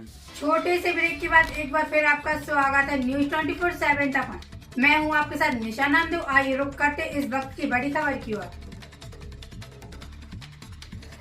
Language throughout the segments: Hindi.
छोटे से ब्रेक के बाद एक बार फिर आपका स्वागत है न्यूज 24/7 तक। मैं हूं आपके साथ निशा नामदेव। आइए रुक करते इस वक्त की बड़ी खबर की ओर।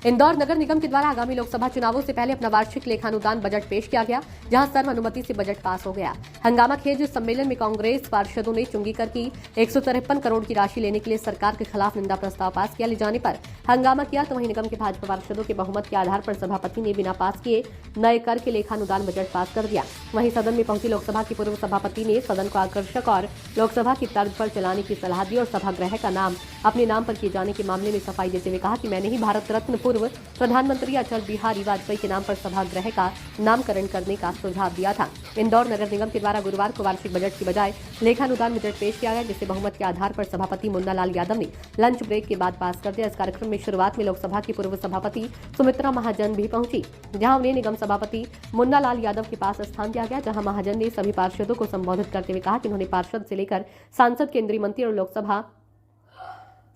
इंदौर नगर निगम के द्वारा आगामी लोकसभा चुनावों से पहले अपना वार्षिक लेखानुदान बजट पेश किया गया, जहां सर्वानुमति से बजट पास हो गया। हंगामा खेज सम्मेलन में कांग्रेस पार्षदों ने चुंगीकर की 153 करोड़ की राशि लेने के लिए सरकार के खिलाफ निंदा प्रस्ताव पास किया। ले जाने पर हंगामा किया तो वहीं निगम के भाजपा पार्षदों के बहुमत के आधार पर सभापति ने बिना पास किए नए कर के लेखानुदान बजट पास कर दिया। वहीं सदन में पहुंची लोकसभा की पूर्व सभापति ने सदन को आकर्षक और लोकसभा की तर्ज पर चलाने की सलाह दी और सभागृह का नाम अपने नाम पर किए जाने के मामले में सफाई देते हुए कहा कि मैंने ही भारत रत्न पूर्व प्रधानमंत्री अटल बिहारी वाजपेयी के नाम पर सभागृह का नामकरण करने का सुझाव दिया था। इंदौर नगर निगम के द्वारा गुरुवार को वार्षिक बजट की बजाय लेखानुदान बजट पेश किया गया, जिसे बहुमत के आधार पर सभापति मुन्ना लाल यादव ने लंच ब्रेक के बाद पास कर दिया। इस कार्यक्रम में शुरुआत में लोकसभा की पूर्व सभापति सुमित्रा महाजन भी पहुंची, जहां उन्हें निगम सभापति मुन्ना लाल यादव के पास स्थान दिया गया, जहां महाजन ने सभी पार्षदों को संबोधित करते हुए कहा कि उन्होंने पार्षद से लेकर सांसद, केंद्रीय मंत्री और लोकसभा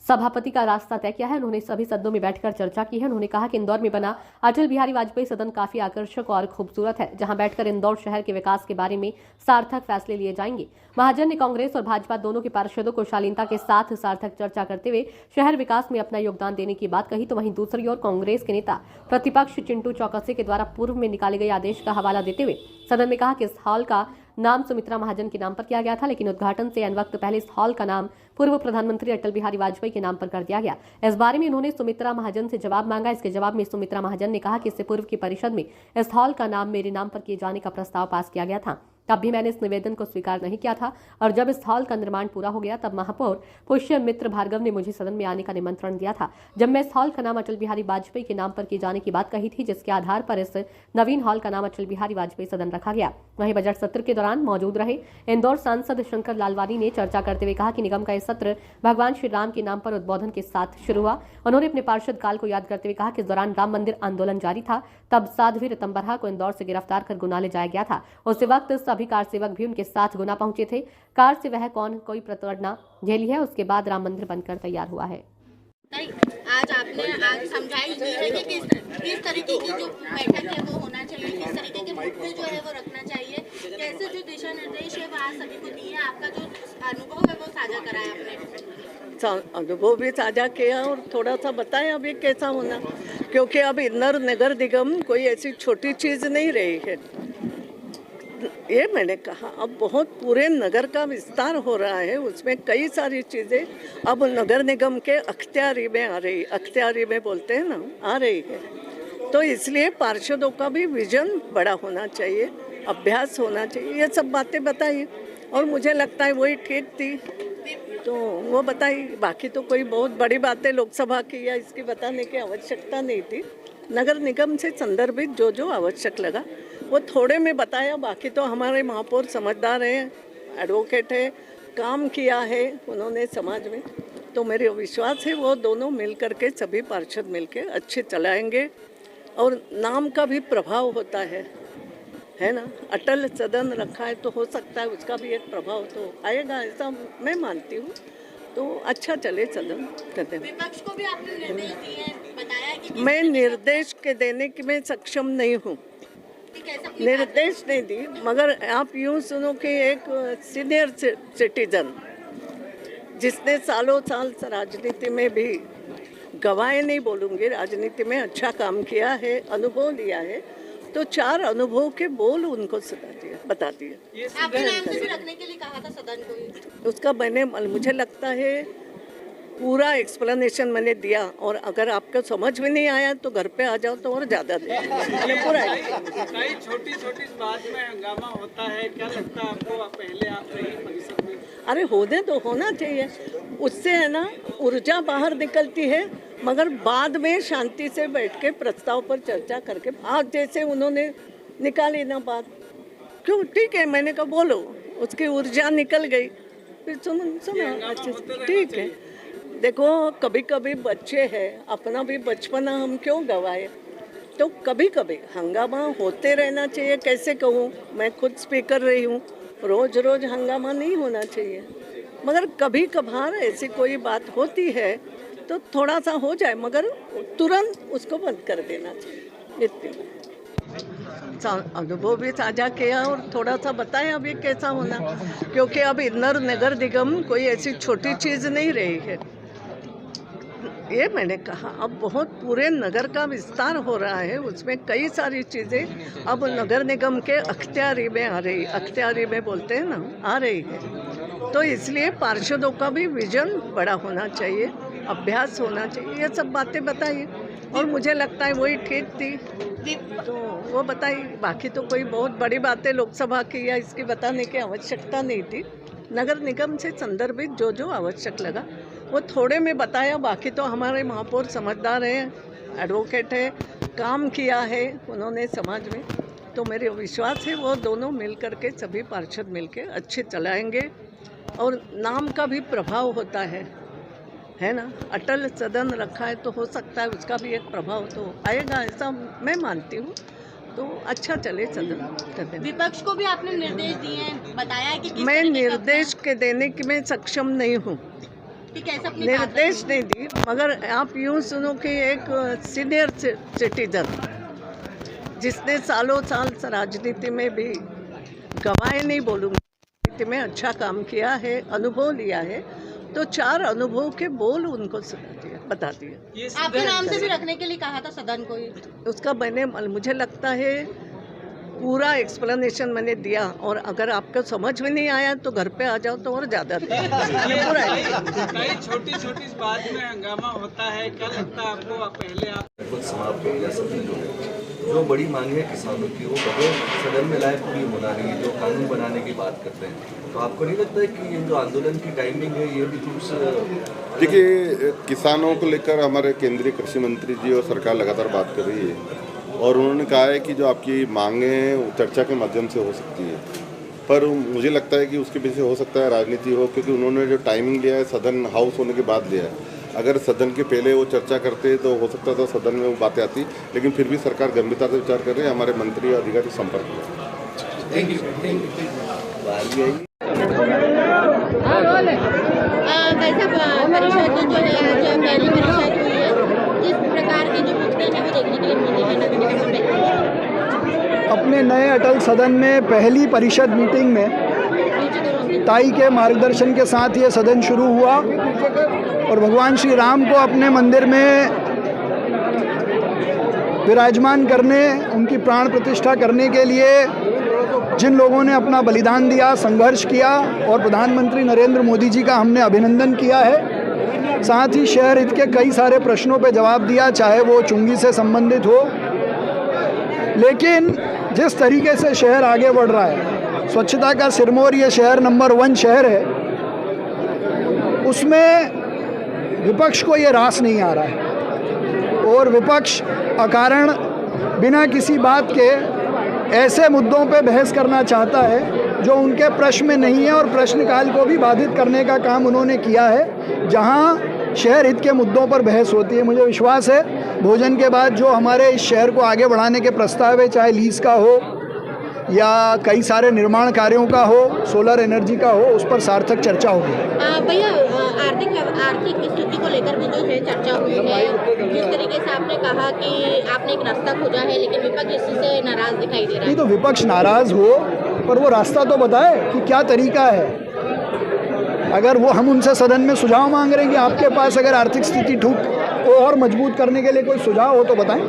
सभापति का रास्ता तय किया है। उन्होंने सभी सदनों में बैठकर चर्चा की है। उन्होंने कहा कि इंदौर में बना अटल बिहारी वाजपेयी सदन काफी आकर्षक और खूबसूरत है, जहां बैठकर इंदौर शहर के विकास के बारे में सार्थक फैसले लिए जाएंगे। महाजन ने कांग्रेस और भाजपा दोनों के पार्षदों को शालीनता के साथ सार्थक चर्चा करते हुए शहर विकास में अपना योगदान देने की बात कही, तो वहीं दूसरी ओर कांग्रेस के नेता प्रतिपक्ष चिंटू चौकसे के द्वारा पूर्व में निकाले गए आदेश का हवाला देते हुए सदन में कहा कि इस हॉल का नाम सुमित्रा महाजन के नाम पर किया गया था, लेकिन उद्घाटन से वक्त पहले इस हॉल का नाम पूर्व प्रधानमंत्री अटल बिहारी वाजपेयी के नाम पर कर दिया गया। इस बारे में उन्होंने सुमित्रा महाजन से जवाब मांगा। इसके जवाब में सुमित्रा महाजन ने कहा कि इससे पूर्व की परिषद में इस हॉल का नाम मेरे नाम पर किए जाने का प्रस्ताव पास किया गया था, तब भी मैंने इस निवेदन को स्वीकार नहीं किया था और जब इस हॉल का निर्माण पूरा हो गया तब महापौर पुष्य मित्र भार्गव ने मुझे सदन में आने का निमंत्रण दिया था, जब मैं इस हॉल का नाम अटल बिहारी वाजपेयी के नाम पर किए जाने की बात कही थी, जिसके आधार पर इस नवीन हॉल का नाम अटल बिहारी वाजपेयी सदन रखा गया। वहीं बजट सत्र के दौरान मौजूद रहे इंदौर सांसद शंकर लालवानी ने चर्चा करते हुए कहा कि निगम का यह सत्र भगवान श्री राम के नाम पर उद्बोधन के साथ शुरू हुआ। उन्होंने अपने पार्षद काल को याद करते हुए कहा कि इस दौरान राम मंदिर आंदोलन जारी था, तब साध्वी ऋतंबरा को इंदौर से गिरफ्तार कर गुना ले जाया गया था। उसी वक्त सभी कार सेवक भी उनके साथ गुना पहुंचे थे। कार से वह कोई प्रताड़ना झेली है, उसके बाद राम मंदिर बनकर तैयार हुआ है। आज आपने समझाई दी है कि किस तरीके की जो बैठक है वो होना चाहिए, किस तरीके के मुद्दे जो है वो रखना चाहिए, कैसे जो दिशा निर्देश है वो आज सभी को दिए, आपका जो अनुभव है वो साझा कराया आपने। अनुभव भी साझा किया और थोड़ा सा बताया अभी कैसा होना, क्योंकि अब इंदौर नगर निगम कोई ऐसी छोटी चीज़ नहीं रही है। ये मैंने कहा अब बहुत पूरे नगर का विस्तार हो रहा है, उसमें कई सारी चीज़ें अब नगर निगम के अख्तियारी में आ रही, अख्तियारी में बोलते हैं ना, आ रही है। तो इसलिए पार्षदों का भी विजन बड़ा होना चाहिए, अभ्यास होना चाहिए, ये सब बातें बताई और मुझे लगता है वही ठीक थी तो वो बताई। बाकी तो कोई बहुत बड़ी बातें लोकसभा की या इसकी बताने की आवश्यकता नहीं थी। नगर निगम से संदर्भित जो जो आवश्यक लगा वो थोड़े में बताया। बाकी तो हमारे महापौर समझदार हैं, एडवोकेट है, काम किया है उन्होंने समाज में, तो मेरे विश्वास है वो दोनों मिल करके सभी पार्षद मिल के अच्छे चलाएंगे। और नाम का भी प्रभाव होता है ना, अटल सदन रखा है तो हो सकता है उसका भी एक प्रभाव तो आएगा, ऐसा मैं मानती हूँ। तो अच्छा चले सदन कहते हैं। विपक्ष को भी आपने निर्देश दिए, बताया कि मैं निर्देश के देने की मैं सक्षम नहीं हूँ, निर्देश नहीं दी, मगर आप यूँ सुनो कि एक सीनियर सिटीजन जिसने सालों साल राजनीति में भी गवाए नहीं बोलूँगी, राजनीति में अच्छा काम किया है, अनुभव लिया है, तो 4 अनुभव के बोल उनको बता दिए। आपके नाम से भी रखने के लिए कहा था सदन को, उसका मुझे लगता है पूरा एक्सप्लेनेशन मैंने दिया और अगर आपको समझ में नहीं आया तो घर पे आ जाओ तो और ज़्यादा दे पूरा। छोटी छोटी बात में हंगामा होता है, क्या लगता है आपको? पहले आप रही परिषद में। अरे होने तो होना चाहिए, उससे है ना ऊर्जा बाहर निकलती है, मगर बाद में शांति से बैठ के प्रस्ताव पर चर्चा करके आज जैसे उन्होंने निकाली ना बात, क्यों ठीक है मैंने कहा बोलो, उसकी ऊर्जा निकल गई, फिर सुनो ठीक है। देखो कभी कभी बच्चे हैं, अपना भी बचपना हम क्यों गवाए, तो कभी कभी हंगामा होते रहना चाहिए। कैसे कहूँ, मैं खुद स्पीकर रही हूँ, रोज रोज हंगामा नहीं होना चाहिए, मगर कभी कभार ऐसी कोई बात होती है तो थोड़ा सा हो जाए, मगर तुरंत उसको बंद कर देना चाहिए। इतनी अनुभव भी साझा किया और थोड़ा सा बताएं अब ये कैसा होना, क्योंकि अब इंदौर नगर निगम कोई ऐसी छोटी चीज़ नहीं रही है। ये मैंने कहा अब बहुत पूरे नगर का विस्तार हो रहा है, उसमें कई सारी चीज़ें अब नगर निगम के अख्तियारी में आ रही, अख्तियारी में बोलते हैं ना, आ रही है। तो इसलिए पार्षदों का भी विजन बड़ा होना चाहिए, अभ्यास होना चाहिए, ये सब बातें बताइए और मुझे लगता है वही ठीक थी तो वो बताई। बाकी तो कोई बहुत बड़ी बातें लोकसभा की या इसकी बताने की आवश्यकता नहीं थी। नगर निगम से संदर्भित जो जो आवश्यक लगा वो थोड़े में बताया। बाकी तो हमारे महापौर समझदार हैं, एडवोकेट है, काम किया है उन्होंने समाज में, तो मेरे विश्वास है वो दोनों मिल करके सभी पार्षद मिल के अच्छे चलाएंगे। और नाम का भी प्रभाव होता है ना, अटल सदन रखा है तो हो सकता है उसका भी एक प्रभाव तो आएगा, ऐसा मैं मानती हूँ। तो अच्छा चले सदन। विपक्ष को भी आपने निर्देश दिए हैं, बताया है कि किस मैं तरीके का निर्देश के देने की मैं सक्षम नहीं हूँ, कि कैसे अपनी निर्देश नहीं दी, मगर आप यूँ सुनो कि एक सीनियर सिटीजन जिसने सालों साल राजनीति में भी गवाए नहीं बोलूँगी, राजनीति में अच्छा काम किया है, अनुभव लिया है, तो 4 अनुभव के बोल उनको बता दिए। आपके नाम से भी रखने के लिए कहा था सदन को ही। उसका मुझे लगता है पूरा एक्सप्लेनेशन मैंने दिया, और अगर आपको समझ में नहीं आया तो घर पे आ जाओ तो और ज़्यादा पूरा कई छोटी छोटी बात में हंगामा होता है, क्या लगता है आपको? पहले आप लगभग समाप्त हो गया सब जो बड़ी मांग है किसानों की वो बगैर सदन में लाए पूरी होना नहीं है, जो कानून बनाने की बात करते हैं। तो आपको नहीं लगता है कि ये जो आंदोलन की टाइमिंग है ये भी थोड़ा? देखिए, किसानों को लेकर हमारे केंद्रीय कृषि मंत्री जी और सरकार लगातार बात कर रही है, और उन्होंने कहा है कि जो आपकी मांगें हैं वो चर्चा के माध्यम से हो सकती है, पर मुझे लगता है कि उसके पीछे हो सकता है राजनीति हो, क्योंकि उन्होंने जो टाइमिंग लिया है सदन हाउस होने के बाद लिया है। अगर सदन के पहले वो चर्चा करते तो हो सकता था सदन में वो बातें आती, लेकिन फिर भी सरकार गंभीरता से विचार कर रही है, हमारे मंत्री और अधिकारी संपर्क में। परिषद जो है आज पहली परिषद हुई है, किस प्रकार के जो मुद्दे हैं वो देखने के लिए मिले हैं नगर निगम में? अपने नए अटल सदन में पहली परिषद मीटिंग में ताई के मार्गदर्शन के साथ ये सदन शुरू हुआ, और भगवान श्री राम को अपने मंदिर में विराजमान करने, उनकी प्राण प्रतिष्ठा करने के लिए जिन लोगों ने अपना बलिदान दिया, संघर्ष किया, और प्रधानमंत्री नरेंद्र मोदी जी का हमने अभिनंदन किया है। साथ ही शहर हित के कई सारे प्रश्नों पे जवाब दिया, चाहे वो चुंगी से संबंधित हो। लेकिन जिस तरीके से शहर आगे बढ़ रहा है, स्वच्छता का सिरमौर ये शहर नंबर 1 शहर है, उसमें विपक्ष को ये रास नहीं आ रहा है, और विपक्ष अकारण बिना किसी बात के ऐसे मुद्दों पे बहस करना चाहता है जो उनके प्रश्न में नहीं है, और प्रश्नकाल को भी बाधित करने का काम उन्होंने किया है, जहां शहर हित के मुद्दों पर बहस होती है। मुझे विश्वास है भोजन के बाद जो हमारे इस शहर को आगे बढ़ाने के प्रस्ताव है, चाहे लीज का हो या कई सारे निर्माण कार्यों का हो, सोलर एनर्जी का हो, उस पर सार्थक चर्चा होगी। भैया, आर्थिक स्थिति को लेकर भी जो है चर्चा हुई है, जिस तरीके से आपने कहा कि आपने एक रास्ता खोजा है, लेकिन विपक्ष इसी से नाराज दिखाई दे रहा है। नहीं तो विपक्ष नाराज हो, पर वो रास्ता तो बताए कि क्या तरीका है। अगर वो हम उनसे सदन में सुझाव मांग रहे हैं कि आपके पास अगर आर्थिक स्थिति ठीक और मजबूत करने के लिए कोई सुझाव हो तो बताएं।